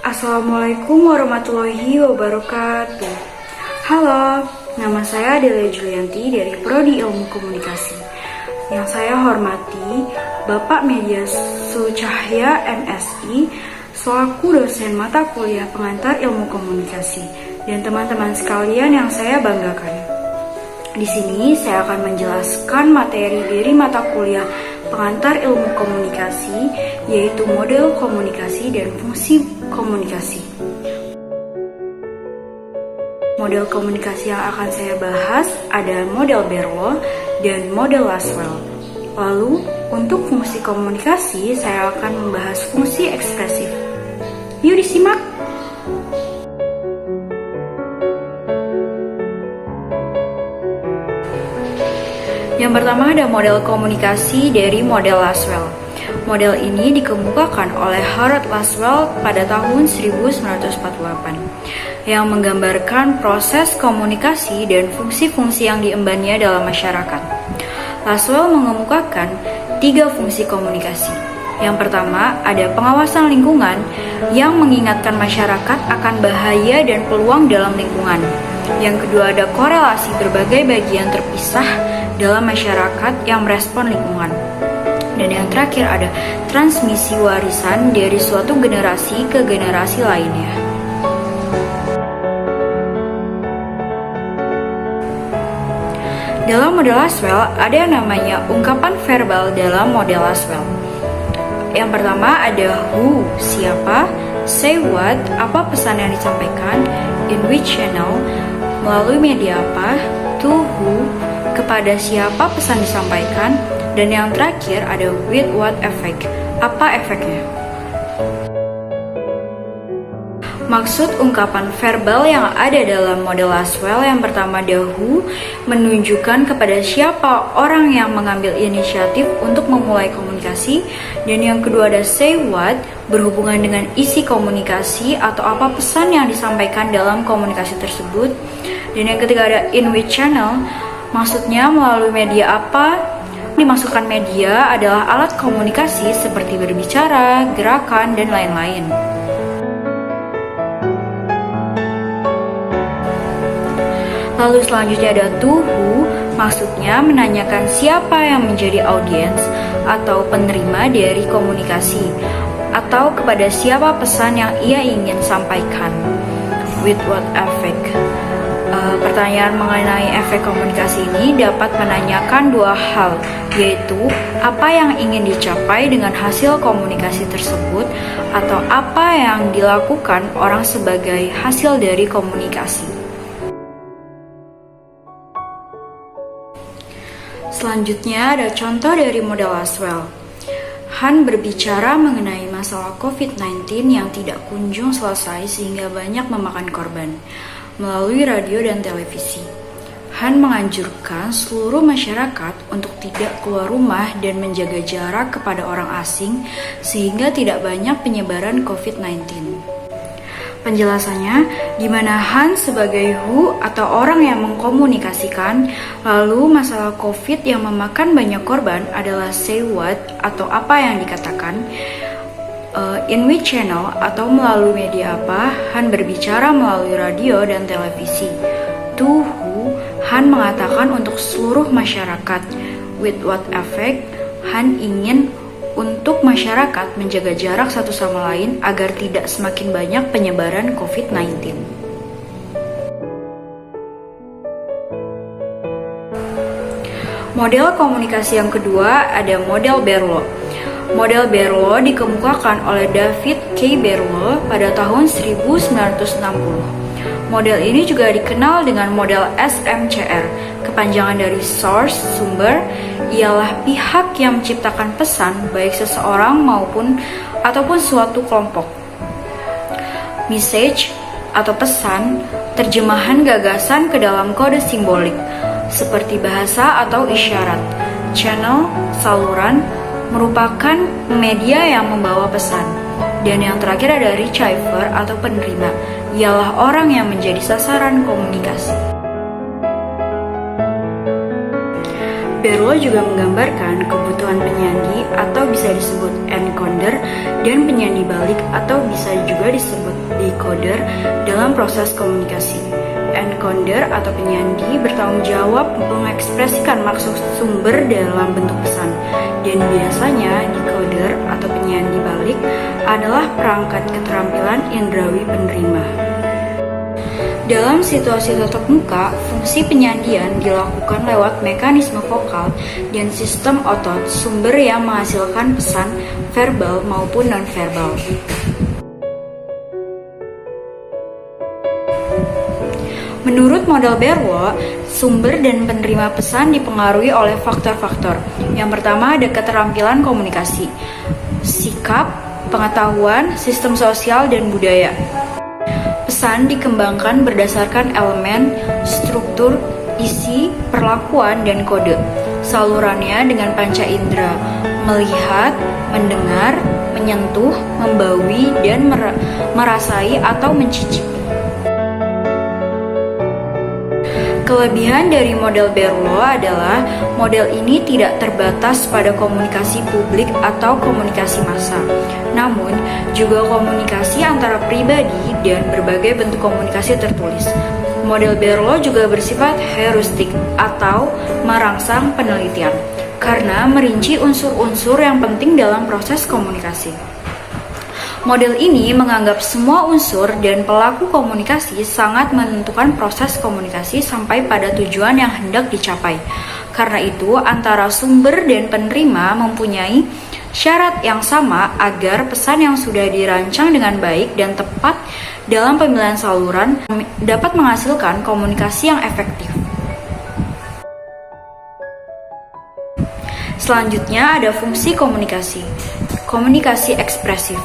Assalamualaikum warahmatullahi wabarakatuh. Halo, nama saya Delia Julianti dari Prodi Ilmu Komunikasi. Yang saya hormati Bapak Media Sucahya MSI selaku dosen mata kuliah pengantar ilmu komunikasi dan teman-teman sekalian yang saya banggakan. Di sini saya akan menjelaskan materi dari mata kuliah pengantar ilmu komunikasi, yaitu model komunikasi dan fungsi komunikasi. Model komunikasi yang akan saya bahas ada model Berlo dan model Lasswell. Lalu, untuk fungsi komunikasi, saya akan membahas fungsi ekspresif. Yuk disimak! Yang pertama ada model komunikasi dari model Lasswell. Model ini dikemukakan oleh Harold Lasswell pada tahun 1948 yang menggambarkan proses komunikasi dan fungsi-fungsi yang diembannya dalam masyarakat. Lasswell mengemukakan 3 fungsi komunikasi. Yang pertama ada pengawasan lingkungan yang mengingatkan masyarakat akan bahaya dan peluang dalam lingkungan. Yang kedua ada korelasi berbagai bagian terpisah dalam masyarakat yang merespon lingkungan. Dan yang terakhir ada transmisi warisan dari suatu generasi ke generasi lainnya. Dalam model Lasswell ada yang namanya ungkapan verbal dalam model Lasswell. Yang pertama ada who, siapa, say what, apa pesan yang disampaikan, in which channel, melalui media apa, to who, kepada siapa pesan disampaikan, dan yang terakhir ada with what effect, apa efeknya. Maksud ungkapan verbal yang ada dalam model Lasswell yang pertama ada who, menunjukkan kepada siapa orang yang mengambil inisiatif untuk memulai komunikasi, dan yang kedua ada say what, berhubungan dengan isi komunikasi atau apa pesan yang disampaikan dalam komunikasi tersebut, dan yang ketiga ada in which channel, maksudnya melalui media apa. Dimasukkan media adalah alat komunikasi seperti berbicara, gerakan, dan lain-lain. Lalu selanjutnya ada to who, maksudnya menanyakan siapa yang menjadi audiens atau penerima dari komunikasi, atau kepada siapa pesan yang ia ingin sampaikan. With what effect? Pertanyaan mengenai efek komunikasi ini dapat menanyakan 2 hal, yaitu apa yang ingin dicapai dengan hasil komunikasi tersebut atau apa yang dilakukan orang sebagai hasil dari komunikasi. Selanjutnya ada contoh dari model Lasswell. Han berbicara mengenai masalah COVID-19 yang tidak kunjung selesai sehingga banyak memakan korban melalui radio dan televisi. Han menganjurkan seluruh masyarakat untuk tidak keluar rumah dan menjaga jarak kepada orang asing sehingga tidak banyak penyebaran COVID-19. Penjelasannya, di mana Han sebagai who atau orang yang mengkomunikasikan, lalu masalah COVID yang memakan banyak korban adalah say what atau apa yang dikatakan, in which channel atau melalui media apa, Han berbicara melalui radio dan televisi. To who, Han mengatakan untuk seluruh masyarakat. With what effect, Han ingin untuk masyarakat menjaga jarak satu sama lain agar tidak semakin banyak penyebaran COVID-19. Model komunikasi yang kedua ada model Berlo. Model Berlo dikemukakan oleh David K. Berlo pada tahun 1960. Model ini juga dikenal dengan model SMCR. Kepanjangan dari source, sumber, ialah pihak yang menciptakan pesan baik seseorang ataupun suatu kelompok. Message atau pesan, terjemahan gagasan ke dalam kode simbolik seperti bahasa atau isyarat. Channel, saluran, merupakan media yang membawa pesan. Dan yang terakhir ada receiver atau penerima, ialah orang yang menjadi sasaran komunikasi. Berlo juga menggambarkan kebutuhan penyandi atau bisa disebut encoder dan penyandi balik atau bisa juga disebut decoder dalam proses komunikasi. Encoder atau penyandi bertanggung jawab mengekspresikan maksud sumber dalam bentuk pesan, dan biasanya decoder atau penyandi balik adalah perangkat keterampilan indrawi penerima. Dalam situasi tatap muka, fungsi penyandian dilakukan lewat mekanisme vokal dan sistem otot sumber yang menghasilkan pesan verbal maupun nonverbal. Menurut model Berlo, sumber dan penerima pesan dipengaruhi oleh faktor-faktor. Yang pertama ada keterampilan komunikasi, sikap, pengetahuan, sistem sosial, dan budaya. Pesan dikembangkan berdasarkan elemen, struktur, isi, perlakuan, dan kode. Salurannya dengan panca indera, melihat, mendengar, menyentuh, membawi, dan merasai atau mencicipi. Kelebihan dari model Berlo adalah model ini tidak terbatas pada komunikasi publik atau komunikasi massa, namun juga komunikasi antara pribadi dan berbagai bentuk komunikasi tertulis. Model Berlo juga bersifat heuristik atau merangsang penelitian, karena merinci unsur-unsur yang penting dalam proses komunikasi. Model ini menganggap semua unsur dan pelaku komunikasi sangat menentukan proses komunikasi sampai pada tujuan yang hendak dicapai. Karena itu, antara sumber dan penerima mempunyai syarat yang sama agar pesan yang sudah dirancang dengan baik dan tepat dalam pemilihan saluran dapat menghasilkan komunikasi yang efektif. Selanjutnya ada fungsi komunikasi. Komunikasi ekspresif.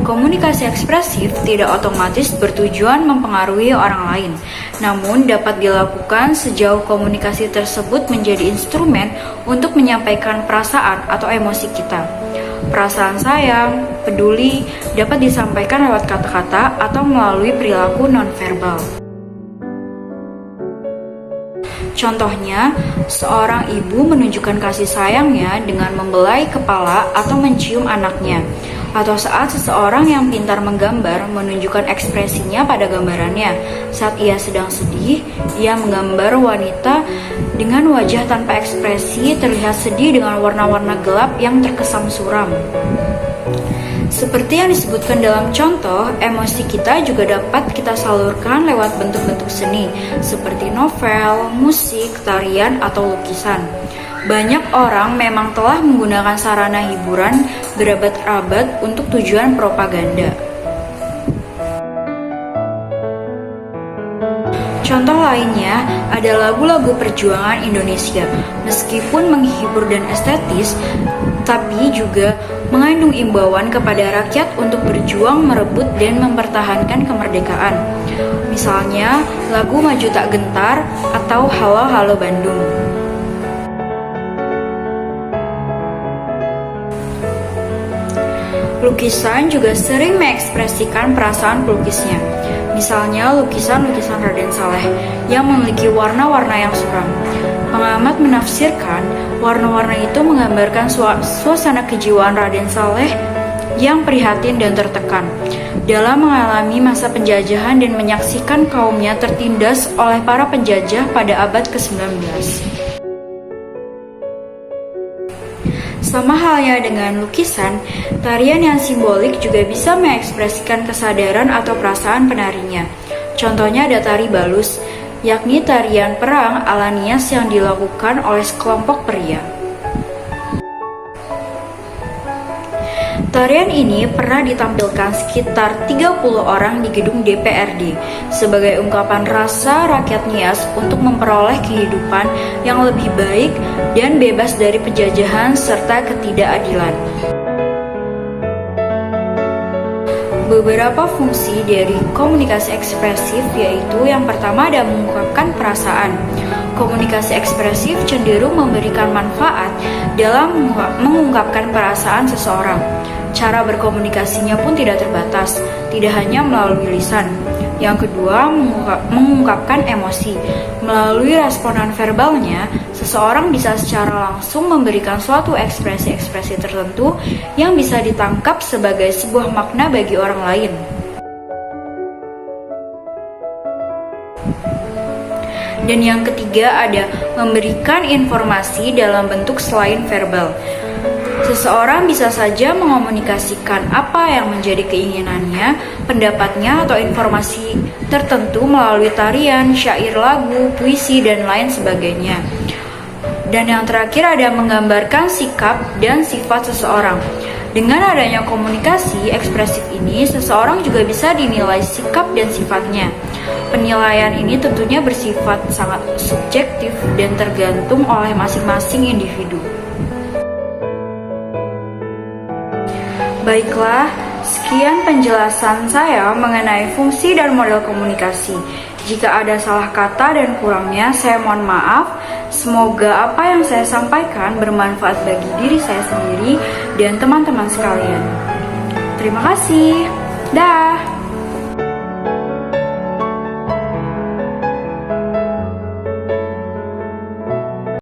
Komunikasi ekspresif tidak otomatis bertujuan mempengaruhi orang lain, namun dapat dilakukan sejauh komunikasi tersebut menjadi instrumen untuk menyampaikan perasaan atau emosi kita. Perasaan sayang, peduli dapat disampaikan lewat kata-kata atau melalui perilaku nonverbal. Contohnya, seorang ibu menunjukkan kasih sayangnya dengan membelai kepala atau mencium anaknya. Atau saat seseorang yang pintar menggambar menunjukkan ekspresinya pada gambarannya. Saat ia sedang sedih, ia menggambar wanita dengan wajah tanpa ekspresi terlihat sedih dengan warna-warna gelap yang terkesan suram. Seperti yang disebutkan dalam contoh, emosi kita juga dapat kita salurkan lewat bentuk-bentuk seni, seperti novel, musik, tarian, atau lukisan. Banyak orang memang telah menggunakan sarana hiburan berabad-abad untuk tujuan propaganda. Contoh lainnya ada lagu-lagu perjuangan Indonesia. Meskipun menghibur dan estetis, tapi juga mengandung imbauan kepada rakyat untuk berjuang merebut dan mempertahankan kemerdekaan. Misalnya lagu Maju Tak Gentar atau Halo Halo Bandung. Lukisan juga sering mengekspresikan perasaan pelukisnya. Misalnya lukisan-lukisan Raden Saleh yang memiliki warna-warna yang suram. Pengamat menafsirkan warna-warna itu menggambarkan suasana kejiwaan Raden Saleh yang prihatin dan tertekan dalam mengalami masa penjajahan dan menyaksikan kaumnya tertindas oleh para penjajah pada abad ke-19. Sama halnya dengan lukisan, tarian yang simbolik juga bisa mengekspresikan kesadaran atau perasaan penarinya. Contohnya ada tari balus, yakni tarian perang ala Nias yang dilakukan oleh sekelompok pria. Tarian ini pernah ditampilkan sekitar 30 orang di gedung DPRD sebagai ungkapan rasa rakyat Nias untuk memperoleh kehidupan yang lebih baik dan bebas dari penjajahan serta ketidakadilan. Beberapa fungsi dari komunikasi ekspresif yaitu yang pertama ada mengungkapkan perasaan. Komunikasi ekspresif cenderung memberikan manfaat dalam mengungkapkan perasaan seseorang. Cara berkomunikasinya pun tidak terbatas, tidak hanya melalui lisan. Yang kedua, mengungkapkan emosi. Melalui respon nonverbalnya, seseorang bisa secara langsung memberikan suatu ekspresi-ekspresi tertentu yang bisa ditangkap sebagai sebuah makna bagi orang lain. Dan yang ketiga ada memberikan informasi dalam bentuk selain verbal. Seseorang bisa saja mengomunikasikan apa yang menjadi keinginannya, pendapatnya, atau informasi tertentu melalui tarian, syair, lagu, puisi, dan lain sebagainya. Dan yang terakhir ada menggambarkan sikap dan sifat seseorang. Dengan adanya komunikasi ekspresif ini, seseorang juga bisa dinilai sikap dan sifatnya. Penilaian ini tentunya bersifat sangat subjektif dan tergantung oleh masing-masing individu. Baiklah, sekian penjelasan saya mengenai fungsi dan model komunikasi. Jika ada salah kata dan kurangnya, saya mohon maaf. Semoga apa yang saya sampaikan bermanfaat bagi diri saya sendiri dan teman-teman sekalian. Terima kasih. Dah.